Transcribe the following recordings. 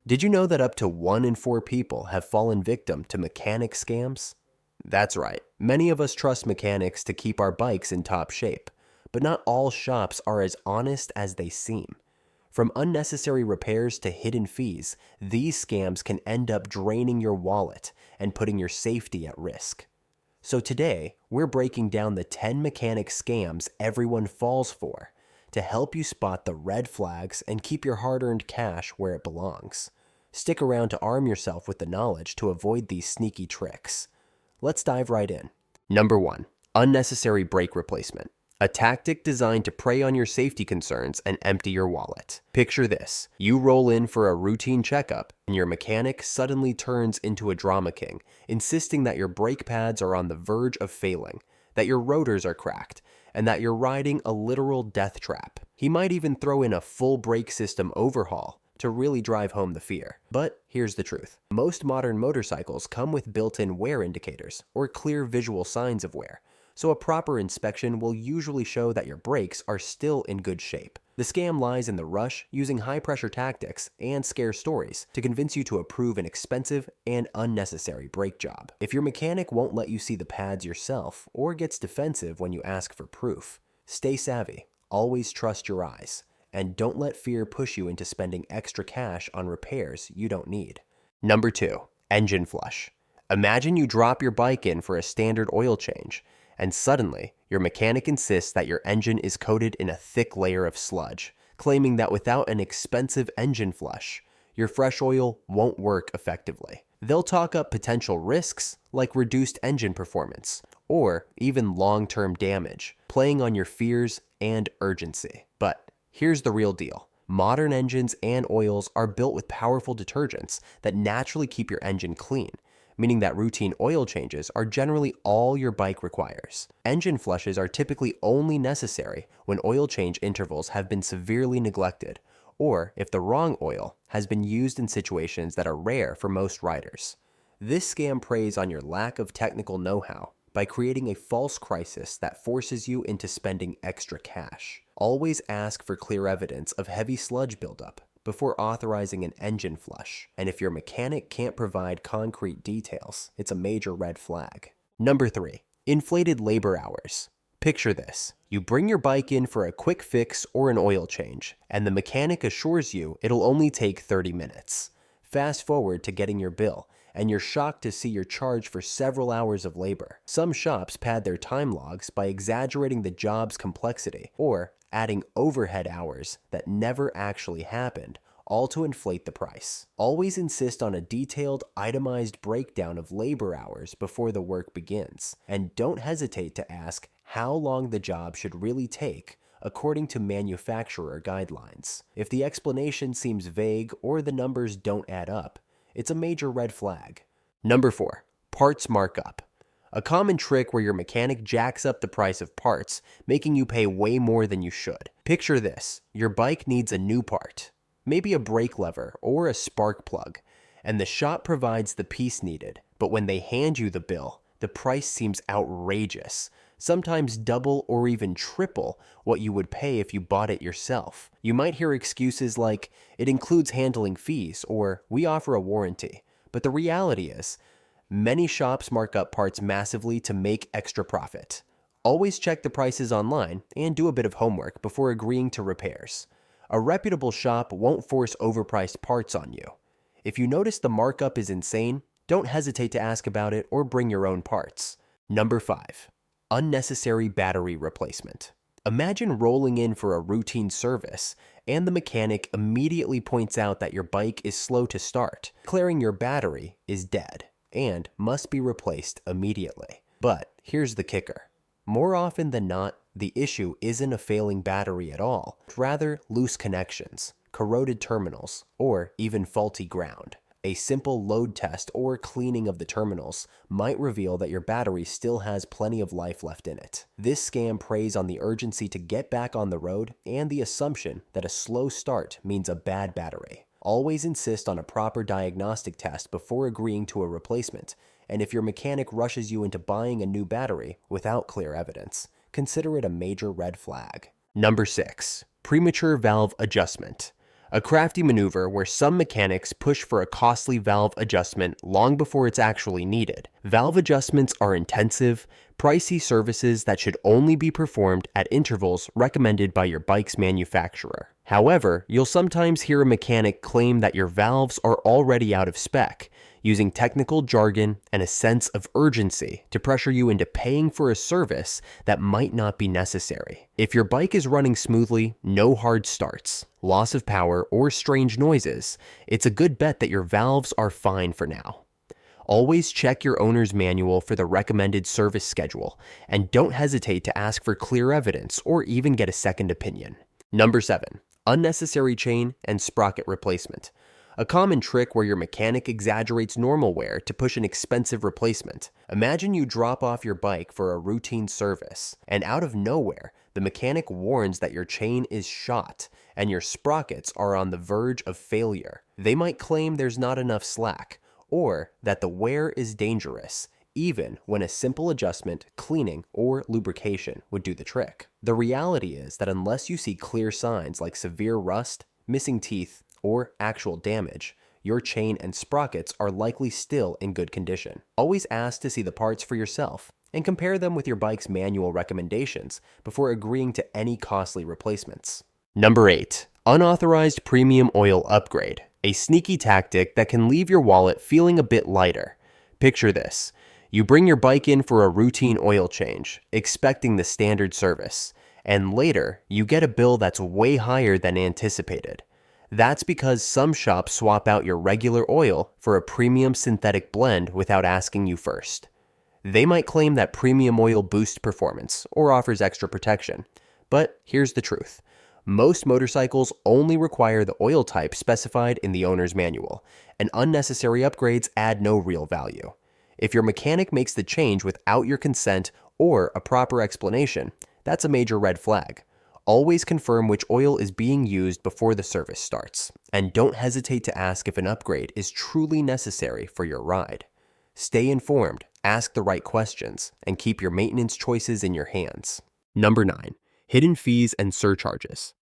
Did you know that up to 1 in 4 people have fallen victim to mechanic scams? That's right. Many of us trust mechanics to keep our bikes in top shape, but not all shops are as honest as they seem. From unnecessary repairs to hidden fees, these scams can end up draining your wallet and putting your safety at risk. So today, we're breaking down the 10 mechanic scams everyone falls for to help you spot the red flags and keep your hard-earned cash where it belongs. Stick around to arm yourself with the knowledge to avoid these sneaky tricks. Let's dive right in. Number 1. Unnecessary brake replacement. A tactic designed to prey on your safety concerns and empty your wallet. Picture this. You roll in for a routine checkup, and your mechanic suddenly turns into a drama king, insisting that your brake pads are on the verge of failing, that your rotors are cracked, and that you're riding a literal death trap. He might even throw in a full brake system overhaul to really drive home the fear. But here's the truth. Most modern motorcycles come with built-in wear indicators or clear visual signs of wear, so a proper inspection will usually show that your brakes are still in good shape. The scam lies in the rush, using high-pressure tactics and scare stories to convince you to approve an expensive and unnecessary brake job. If your mechanic won't let you see the pads yourself or gets defensive when you ask for proof, stay savvy, always trust your eyes, and don't let fear push you into spending extra cash on repairs you don't need. Number 2. Engine flush. Imagine you drop your bike in for a standard oil change, and suddenly, your mechanic insists that your engine is coated in a thick layer of sludge, claiming that without an expensive engine flush, your fresh oil won't work effectively. They'll talk up potential risks like reduced engine performance, or even long-term damage, playing on your fears and urgency. But here's the real deal. Modern engines and oils are built with powerful detergents that naturally keep your engine clean, meaning that routine oil changes are generally all your bike requires. Engine flushes are typically only necessary when oil change intervals have been severely neglected, or if the wrong oil has been used in situations that are rare for most riders. This scam preys on your lack of technical know-how by creating a false crisis that forces you into spending extra cash. Always ask for clear evidence of heavy sludge buildup before authorizing an engine flush, and if your mechanic can't provide concrete details, it's a major red flag. Number 3. Inflated labor hours. Picture this. You bring your bike in for a quick fix or an oil change, and the mechanic assures you it'll only take 30 minutes. Fast forward to getting your bill, and you're shocked to see you're charged for several hours of labor. Some shops pad their time logs by exaggerating the job's complexity or adding overhead hours that never actually happened, all to inflate the price. Always insist on a detailed, itemized breakdown of labor hours before the work begins, and don't hesitate to ask how long the job should really take according to manufacturer guidelines. If the explanation seems vague or the numbers don't add up, it's a major red flag. Number 4. Parts markup. A common trick where your mechanic jacks up the price of parts, making you pay way more than you should. Picture this. Your bike needs a new part, maybe a brake lever or a spark plug, and the shop provides the piece needed. But when they hand you the bill, the price seems outrageous, sometimes double or even triple what you would pay if you bought it yourself. You might hear excuses like, it includes handling fees, or we offer a warranty. But the reality is, many shops mark up parts massively to make extra profit. Always check the prices online and do a bit of homework before agreeing to repairs. A reputable shop won't force overpriced parts on you. If you notice the markup is insane, don't hesitate to ask about it or bring your own parts. Number 5. Unnecessary battery replacement. Imagine rolling in for a routine service, and the mechanic immediately points out that your bike is slow to start, declaring your battery is dead and must be replaced immediately. But here's the kicker. More often than not, the issue isn't a failing battery at all, but rather loose connections, corroded terminals, or even faulty ground. A simple load test or cleaning of the terminals might reveal that your battery still has plenty of life left in it. This scam preys on the urgency to get back on the road and the assumption that a slow start means a bad battery. Always insist on a proper diagnostic test before agreeing to a replacement, and if your mechanic rushes you into buying a new battery without clear evidence, consider it a major red flag. Number 6. Premature valve adjustment. a crafty maneuver where some mechanics push for a costly valve adjustment long before it's actually needed. Valve adjustments are intensive, pricey services that should only be performed at intervals recommended by your bike's manufacturer. However, you'll sometimes hear a mechanic claim that your valves are already out of spec, using technical jargon and a sense of urgency to pressure you into paying for a service that might not be necessary. If your bike is running smoothly, no hard starts, loss of power, or strange noises, it's a good bet that your valves are fine for now. Always check your owner's manual for the recommended service schedule, and don't hesitate to ask for clear evidence or even get a second opinion. Number 7. Unnecessary chain and sprocket replacement. A common trick where your mechanic exaggerates normal wear to push an expensive replacement. Imagine you drop off your bike for a routine service, and out of nowhere, the mechanic warns that your chain is shot and your sprockets are on the verge of failure. They might claim there's not enough slack, or that the wear is dangerous, even when a simple adjustment, cleaning, or lubrication would do the trick. The reality is that unless you see clear signs like severe rust, missing teeth, or actual damage, your chain and sprockets are likely still in good condition. Always ask to see the parts for yourself and compare them with your bike's manual recommendations before agreeing to any costly replacements. Number 8. Unauthorized premium oil upgrade. A sneaky tactic that can leave your wallet feeling a bit lighter. Picture this. You bring your bike in for a routine oil change, expecting the standard service, and later you get a bill that's way higher than anticipated. That's because some shops swap out your regular oil for a premium synthetic blend without asking you first. They might claim that premium oil boosts performance or offers extra protection, but here's the truth. Most motorcycles only require the oil type specified in the owner's manual, and unnecessary upgrades add no real value. If your mechanic makes the change without your consent or a proper explanation, that's a major red flag. Always confirm which oil is being used before the service starts, and don't hesitate to ask if an upgrade is truly necessary for your ride. Stay informed, ask the right questions, and keep your maintenance choices in your hands. Number 9. Hidden fees and surcharges.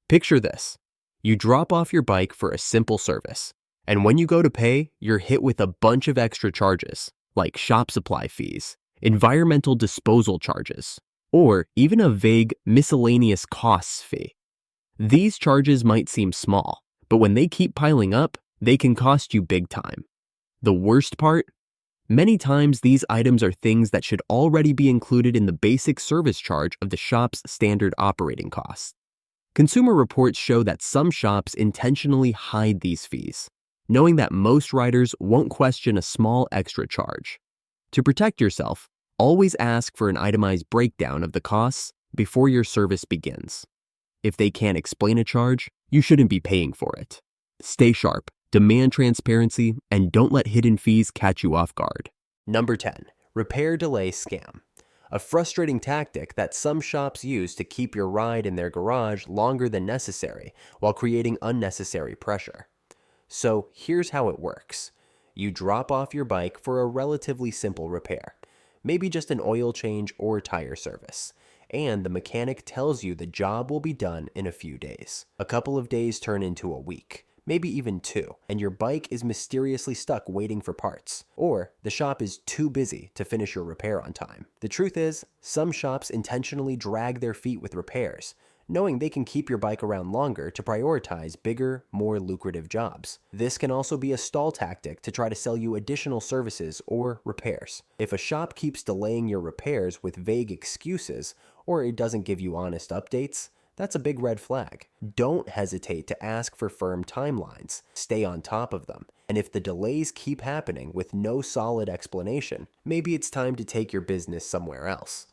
Picture this. You drop off your bike for a simple service, and when you go to pay, you're hit with a bunch of extra charges, like shop supply fees, environmental disposal charges, or even a vague miscellaneous costs fee. These charges might seem small, but when they keep piling up, they can cost you big time. The worst part? Many times these items are things that should already be included in the basic service charge of the shop's standard operating costs. Consumer reports show that some shops intentionally hide these fees, knowing that most riders won't question a small extra charge. To protect yourself, always ask for an itemized breakdown of the costs before your service begins. If they can't explain a charge, you shouldn't be paying for it. Stay sharp, demand transparency, and don't let hidden fees catch you off guard. Number 10. Repair delay scam. A frustrating tactic that some shops use to keep your ride in their garage longer than necessary while creating unnecessary pressure. So here's how it works. You drop off your bike for a relatively simple repair, maybe just an oil change or tire service, and the mechanic tells you the job will be done in a few days. A couple of days turn into a week, maybe even 2, and your bike is mysteriously stuck waiting for parts, or the shop is too busy to finish your repair on time. The truth is, some shops intentionally drag their feet with repairs, knowing they can keep your bike around longer to prioritize bigger, more lucrative jobs. This can also be a stall tactic to try to sell you additional services or repairs. If a shop keeps delaying your repairs with vague excuses, or it doesn't give you honest updates, that's a big red flag. Don't hesitate to ask for firm timelines. Stay on top of them. And if the delays keep happening with no solid explanation, maybe it's time to take your business somewhere else.